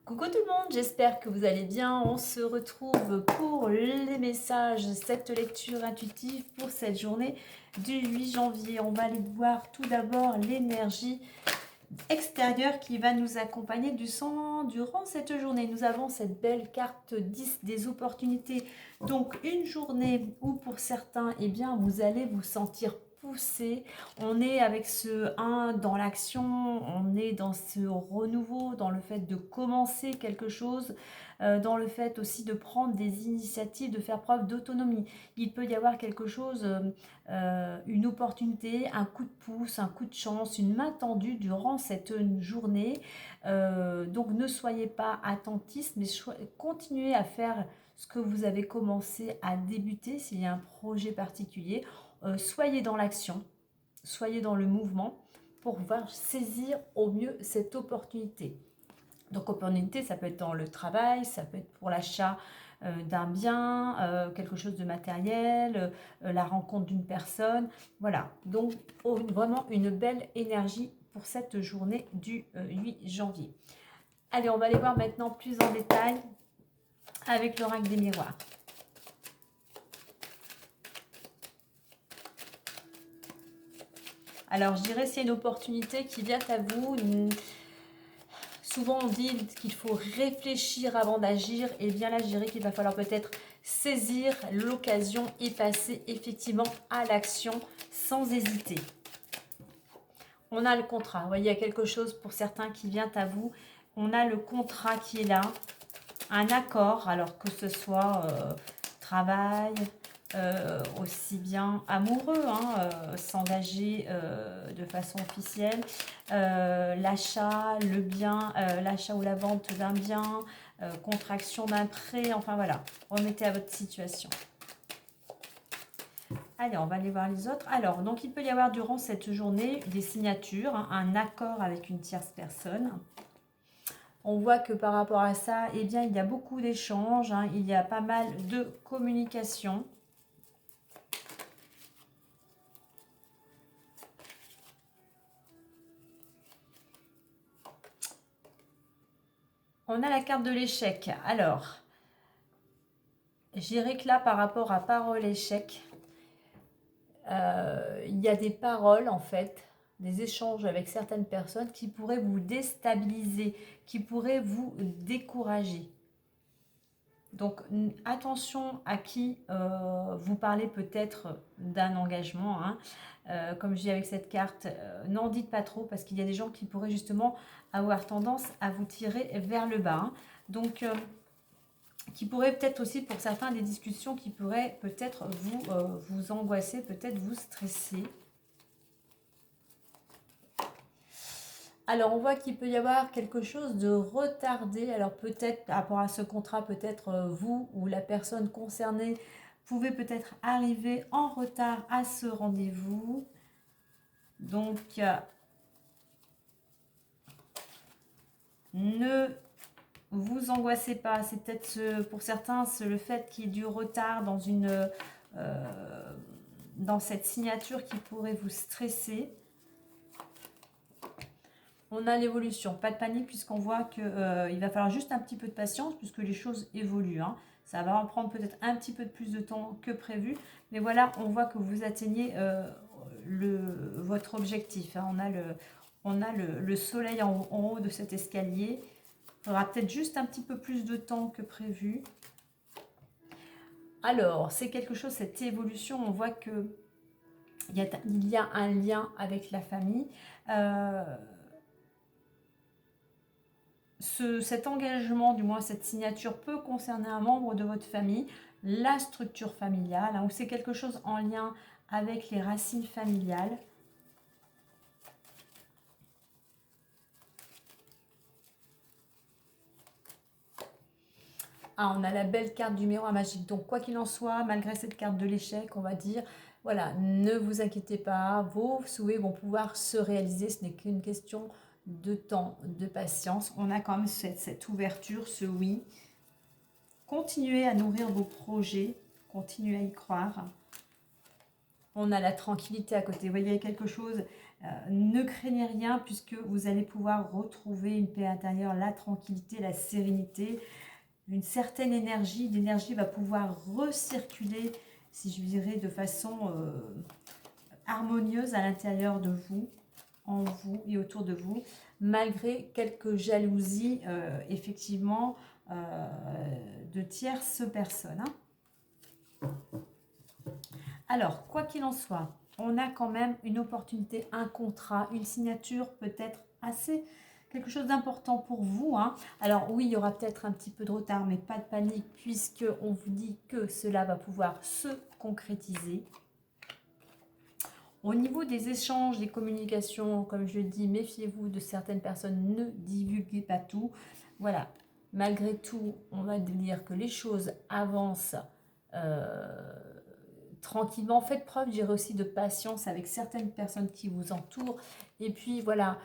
Coucou tout le monde, j'espère que vous allez bien. On se retrouve pour les messages, cette lecture intuitive pour cette journée du 8 janvier. On va aller voir tout d'abord l'énergie extérieure qui va nous accompagner durant cette journée. Nous avons cette belle carte 10 des opportunités. Donc une journée où pour certains, eh bien, vous allez vous sentir poussé. On est avec ce 1 dans l'action, on est dans ce renouveau, dans le fait de commencer quelque chose, dans le fait aussi de prendre des initiatives, de faire preuve d'autonomie. Il peut y avoir quelque chose, une opportunité, un coup de pouce, un coup de chance, une main tendue durant cette journée. Donc ne soyez pas attentistes, mais continuez à faire ce que vous avez commencé à débuter s'il y a un projet particulier. Soyez dans l'action, soyez dans le mouvement pour pouvoir saisir au mieux cette opportunité. Donc opportunité, ça peut être dans le travail, ça peut être pour l'achat d'un bien, quelque chose de matériel, la rencontre d'une personne. Voilà, donc vraiment une belle énergie pour cette journée du 8 janvier. Allez, on va aller voir maintenant plus en détail avec l'oracle des miroirs. Alors, je dirais c'est une opportunité qui vient à vous. Souvent, on dit qu'il faut réfléchir avant d'agir. Et bien là, je dirais qu'il va falloir peut-être saisir l'occasion et passer effectivement à l'action sans hésiter. On a le contrat. Vous voyez, il y a quelque chose pour certains qui vient à vous. On a le contrat qui est là. Un accord, alors que ce soit travail, aussi bien amoureux, s'engager de façon officielle, l'achat, le bien, l'achat ou la vente d'un bien, contraction d'un prêt, enfin voilà, remettez à votre situation. Allez, on va aller voir les autres. Alors, donc il peut y avoir durant cette journée des signatures, un accord avec une tierce personne. On voit que par rapport à ça, eh bien, il y a beaucoup d'échanges, il y a pas mal de communication. On a la carte de l'échec. Alors, je dirais que là, par rapport à parole-échec, il y a des paroles, en fait, des échanges avec certaines personnes qui pourraient vous déstabiliser, qui pourraient vous décourager. Donc, attention à qui vous parlez peut-être d'un engagement. Comme je dis avec cette carte, n'en dites pas trop parce qu'il y a des gens qui pourraient justement avoir tendance à vous tirer vers le bas. Donc, qui pourraient peut-être aussi pour certains des discussions qui pourraient peut-être vous angoisser, peut-être vous stresser. Alors, on voit qu'il peut y avoir quelque chose de retardé. Alors, peut-être, par rapport à ce contrat, peut-être vous ou la personne concernée pouvez peut-être arriver en retard à ce rendez-vous. Donc, ne vous angoissez pas. C'est peut-être pour certains, c'est le fait qu'il y ait du retard dans cette signature qui pourrait vous stresser. On a l'évolution, pas de panique puisqu'on voit qu'il va falloir juste un petit peu de patience puisque les choses évoluent. Ça va en prendre peut-être un petit peu de plus de temps que prévu. Mais voilà, on voit que vous atteignez votre objectif. On a le soleil en haut de cet escalier. Il faudra peut-être juste un petit peu plus de temps que prévu. Alors, c'est quelque chose, cette évolution, on voit que il y a un lien avec la famille. Cet engagement, du moins cette signature, peut concerner un membre de votre famille, la structure familiale, ou c'est quelque chose en lien avec les racines familiales. On a la belle carte du miroir magique. Donc, quoi qu'il en soit, malgré cette carte de l'échec, on va dire, voilà, ne vous inquiétez pas, vos souhaits vont pouvoir se réaliser. Ce n'est qu'une question de temps, de patience. On a quand même cette ouverture, ce oui. Continuez à nourrir vos projets, continuez à y croire. On a la tranquillité à côté. Vous voyez, quelque chose Ne craignez rien puisque vous allez pouvoir retrouver une paix intérieure, la tranquillité, la sérénité, une certaine énergie. L'énergie va pouvoir recirculer, si je dirais, de façon harmonieuse à l'intérieur de vous, en vous et autour de vous, malgré quelques jalousies, effectivement, de tierces personnes. Alors, quoi qu'il en soit, on a quand même une opportunité, un contrat, une signature peut-être assez, quelque chose d'important pour vous. Alors oui, il y aura peut-être un petit peu de retard, mais pas de panique, puisqu'on vous dit que cela va pouvoir se concrétiser. Au niveau des échanges, des communications, comme je le dis, méfiez-vous de certaines personnes, ne divulguez pas tout. Voilà, malgré tout, on va dire que les choses avancent tranquillement. Faites preuve, je dirais aussi, de patience avec certaines personnes qui vous entourent. Et puis voilà,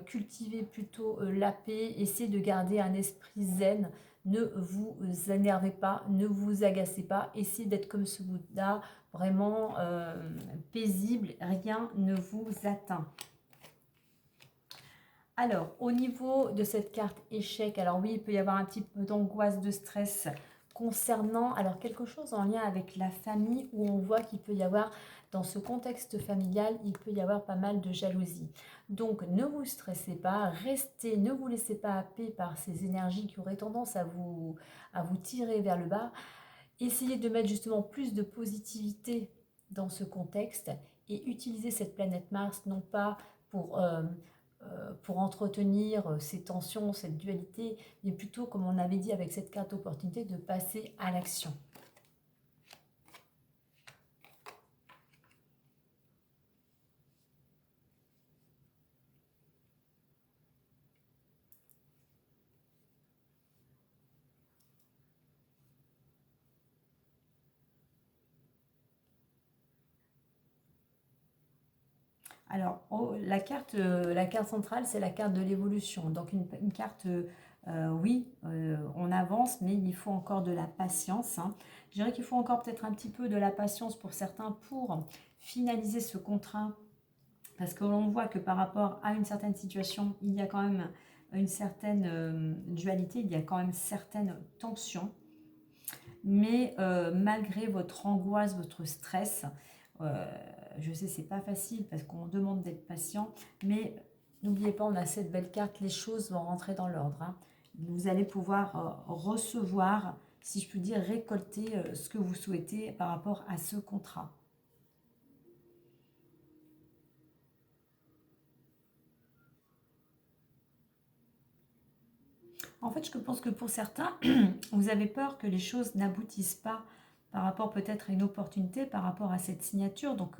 cultivez plutôt la paix, essayez de garder un esprit zen. Ne vous énervez pas, ne vous agacez pas, essayez d'être comme ce Bouddha, vraiment paisible, rien ne vous atteint. Alors, au niveau de cette carte échec, alors oui, il peut y avoir un petit peu d'angoisse, de stress concernant, alors quelque chose en lien avec la famille, où on voit qu'il peut y avoir, dans ce contexte familial, il peut y avoir pas mal de jalousie. Donc, ne vous stressez pas, restez, ne vous laissez pas happer par ces énergies qui auraient tendance à vous tirer vers le bas. Essayez de mettre justement plus de positivité dans ce contexte et utilisez cette planète Mars non pas pour entretenir ces tensions, cette dualité, mais plutôt, comme on avait dit avec cette carte d'opportunité, de passer à l'action. Alors, la carte centrale, c'est la carte de l'évolution. Donc, une carte, oui, on avance, mais il faut encore de la patience. Je dirais qu'il faut encore peut-être un petit peu de la patience pour certains pour finaliser ce contrat. Parce que l'on voit que par rapport à une certaine situation, il y a quand même une certaine dualité, il y a quand même certaines tensions. Mais malgré votre angoisse, votre stress, je sais c'est pas facile parce qu'on demande d'être patient, mais n'oubliez pas, on a cette belle carte, les choses vont rentrer dans l'ordre. Vous allez pouvoir recevoir, si je puis dire, récolter ce que vous souhaitez par rapport à ce contrat. En fait, je pense que pour certains, vous avez peur que les choses n'aboutissent pas par rapport peut-être à une opportunité, par rapport à cette signature. Donc,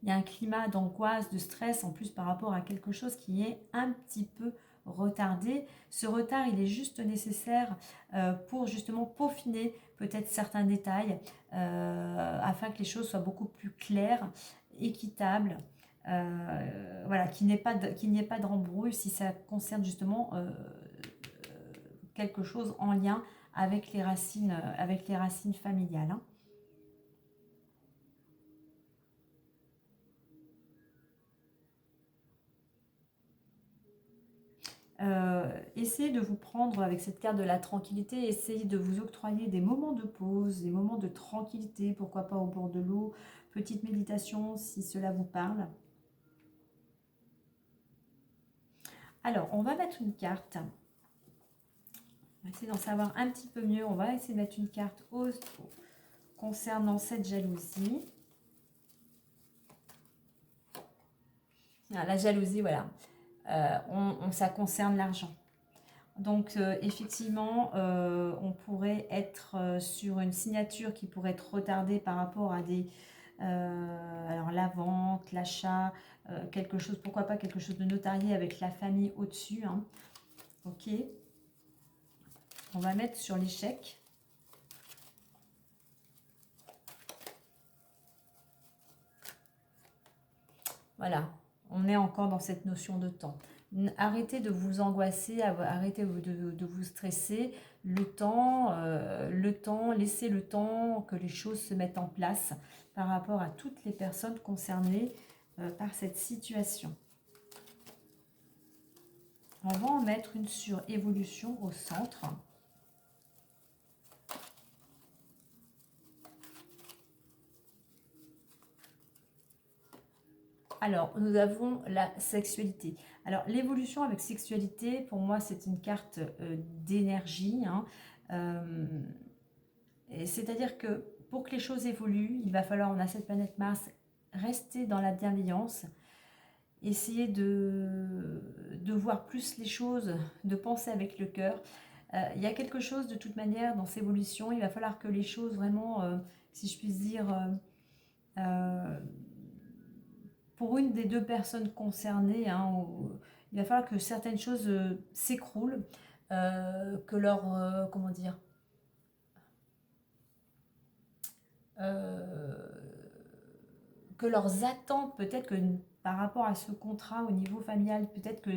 il y a un climat d'angoisse, de stress, en plus par rapport à quelque chose qui est un petit peu retardé. Ce retard, il est juste nécessaire pour justement peaufiner peut-être certains détails afin que les choses soient beaucoup plus claires, équitables. Voilà, qu'il n'y ait pas d'embrouille si ça concerne justement quelque chose en lien avec les racines familiales. Essayez de vous prendre avec cette carte de la tranquillité, essayez de vous octroyer des moments de pause, des moments de tranquillité, pourquoi pas au bord de l'eau, petite méditation si cela vous parle. Alors, on va mettre une carte. On va essayer d'en savoir un petit peu mieux. On va essayer de mettre une carte concernant cette jalousie. Ah, la jalousie, voilà. Ça concerne l'argent. Donc, effectivement, on pourrait être sur une signature qui pourrait être retardée par rapport à alors la vente, l'achat, quelque chose, pourquoi pas quelque chose de notarié avec la famille au-dessus. Ok. On va mettre sur l'échec. Voilà, on est encore dans cette notion de temps. Arrêtez de vous angoisser, arrêtez de vous stresser. Le temps, laissez le temps que les choses se mettent en place par rapport à toutes les personnes concernées par cette situation. On va en mettre une sur évolution au centre. Alors, nous avons la sexualité. Alors, l'évolution avec sexualité, pour moi, c'est une carte d'énergie. Hein. C'est-à-dire que pour que les choses évoluent, il va falloir, on a cette planète Mars, rester dans la bienveillance, essayer de voir plus les choses, de penser avec le cœur. Il y a quelque chose de toute manière dans cette évolution, il va falloir que les choses vraiment, si je puis dire, pour une des deux personnes concernées, hein, il va falloir que certaines choses s'écroulent, que leur, comment dire, que leurs attentes, peut-être que par rapport à ce contrat au niveau familial, peut-être que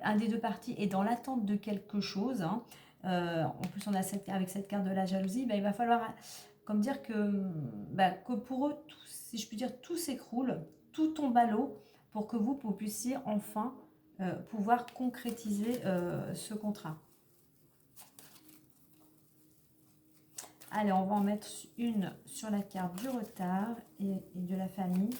un des deux parties est dans l'attente de quelque chose. Hein. En plus, on a avec cette carte de la jalousie, ben, il va falloir comme dire que pour eux, tout, si je puis dire, tout s'écroule, tout tombe à l'eau pour que vous puissiez enfin pouvoir concrétiser ce contrat. Allez, on va en mettre une sur la carte du retard et de la famille.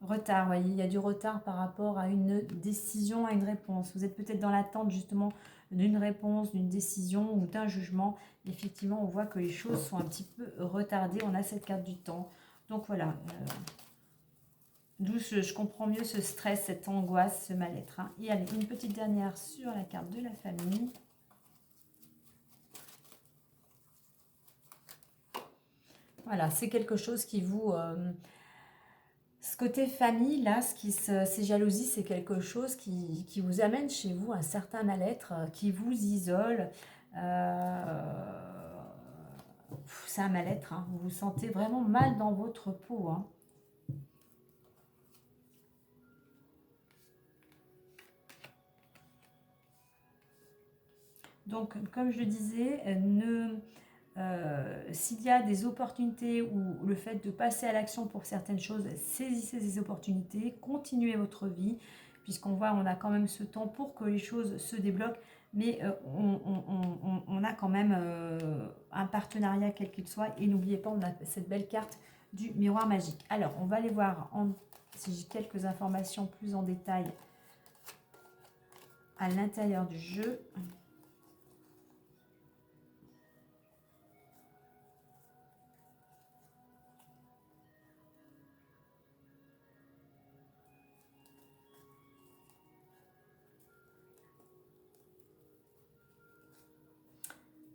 Retard, voyez, il y a du retard par rapport à une décision, à une réponse. Vous êtes peut-être dans l'attente justement d'une réponse, d'une décision ou d'un jugement. Effectivement, on voit que les choses sont un petit peu retardées. On a cette carte du temps. Donc voilà, d'où je comprends mieux ce stress, cette angoisse, ce mal-être. Hein. Et allez, une petite dernière sur la carte de la famille. Voilà, c'est quelque chose qui vous... ce côté famille, là, ces jalousies, c'est quelque chose qui vous amène chez vous un certain mal-être, qui vous isole. C'est un mal-être, hein. Vous vous sentez vraiment mal dans votre peau. Hein. Donc, comme je le disais, s'il y a des opportunités ou le fait de passer à l'action pour certaines choses, saisissez ces opportunités, continuez votre vie, puisqu'on voit, on a quand même ce temps pour que les choses se débloquent, mais on a quand même un partenariat quel qu'il soit, et n'oubliez pas, on a cette belle carte du miroir magique. Alors, on va aller voir si j'ai quelques informations plus en détail à l'intérieur du jeu.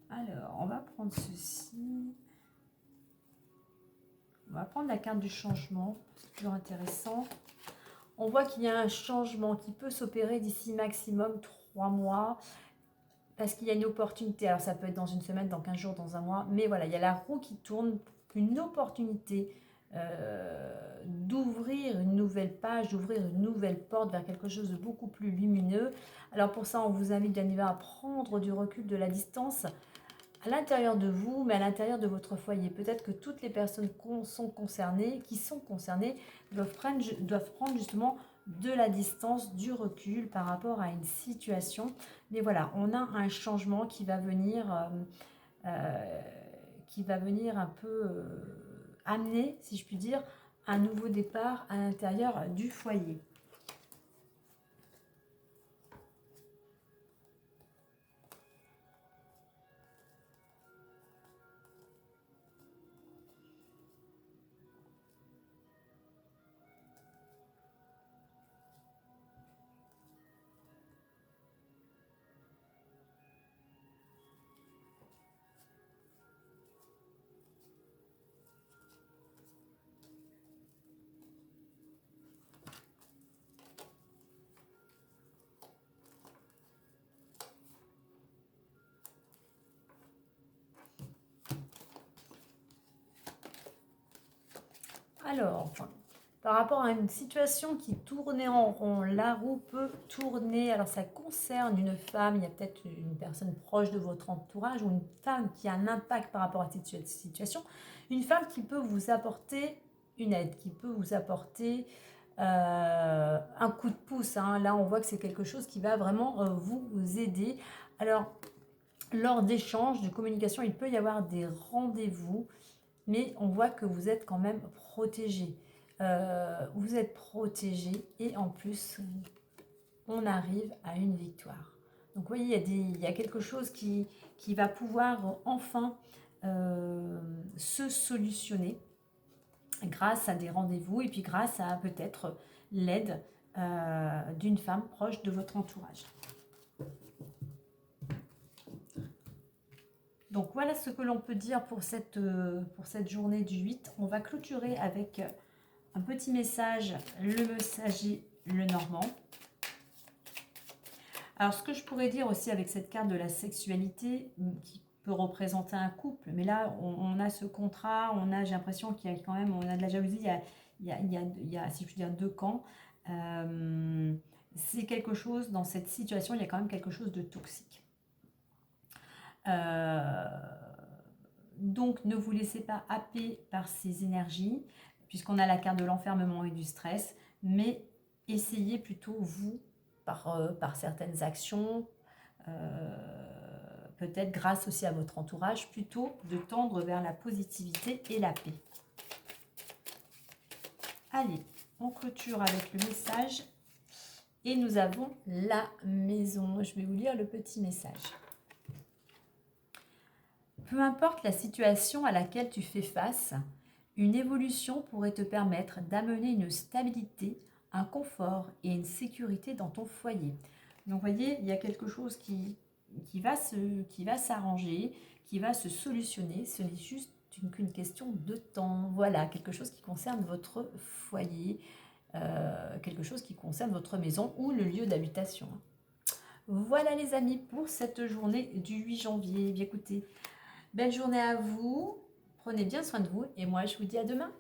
Alors, on va prendre ceci. On va prendre la carte du changement. C'est toujours intéressant. On voit qu'il y a un changement qui peut s'opérer d'ici maximum 3 mois. Parce qu'il y a une opportunité. Alors, ça peut être dans une semaine, dans 15 jours, dans un mois. Mais voilà, il y a la roue qui tourne. Une opportunité d'ouvrir une nouvelle page, d'ouvrir une nouvelle porte vers quelque chose de beaucoup plus lumineux. Alors, pour ça, on vous invite bien évidemment à prendre du recul, de la distance à l'intérieur de vous, mais à l'intérieur de votre foyer. Peut-être que toutes les personnes qui sont concernées, doivent prendre justement de la distance, du recul par rapport à une situation. Mais voilà, on a un changement qui va venir, un peu amener, si je puis dire, un nouveau départ à l'intérieur du foyer. Alors, par rapport à une situation qui tournait en rond, la roue peut tourner. Alors, ça concerne une femme, il y a peut-être une personne proche de votre entourage ou une femme qui a un impact par rapport à cette situation. Une femme qui peut vous apporter une aide, qui peut vous apporter un coup de pouce. Hein. Là, on voit que c'est quelque chose qui va vraiment vous aider. Alors, lors d'échanges, de communication, il peut y avoir des rendez-vous, mais on voit que vous êtes quand même protégé. Vous êtes protégé et en plus, on arrive à une victoire. Donc, vous voyez, il y a quelque chose qui va pouvoir enfin se solutionner grâce à des rendez-vous et puis grâce à peut-être l'aide d'une femme proche de votre entourage. Donc voilà ce que l'on peut dire pour cette journée du 8. On va clôturer avec un petit message, le messager, le normand. Alors ce que je pourrais dire aussi avec cette carte de la sexualité, qui peut représenter un couple, mais là on a ce contrat, j'ai l'impression qu'il y a quand même, on a de la jalousie, il y a si je puis dire, deux camps. C'est quelque chose, dans cette situation, il y a quand même quelque chose de toxique. Donc ne vous laissez pas happer par ces énergies, puisqu'on a la carte de l'enfermement et du stress, mais essayez plutôt vous, par certaines actions, peut-être grâce aussi à votre entourage, plutôt de tendre vers la positivité et la paix. Allez, on clôture avec le message et nous avons la maison. Je vais vous lire le petit message. Peu importe la situation à laquelle tu fais face, une évolution pourrait te permettre d'amener une stabilité, un confort et une sécurité dans ton foyer. Donc, vous voyez, il y a quelque chose qui va s'arranger, qui va se solutionner. Ce n'est juste qu'une question de temps. Voilà, quelque chose qui concerne votre foyer, quelque chose qui concerne votre maison ou le lieu d'habitation. Voilà les amis pour cette journée du 8 janvier. Bien écoutez, belle journée à vous, prenez bien soin de vous et moi je vous dis à demain.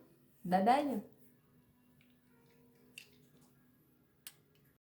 Bye bye.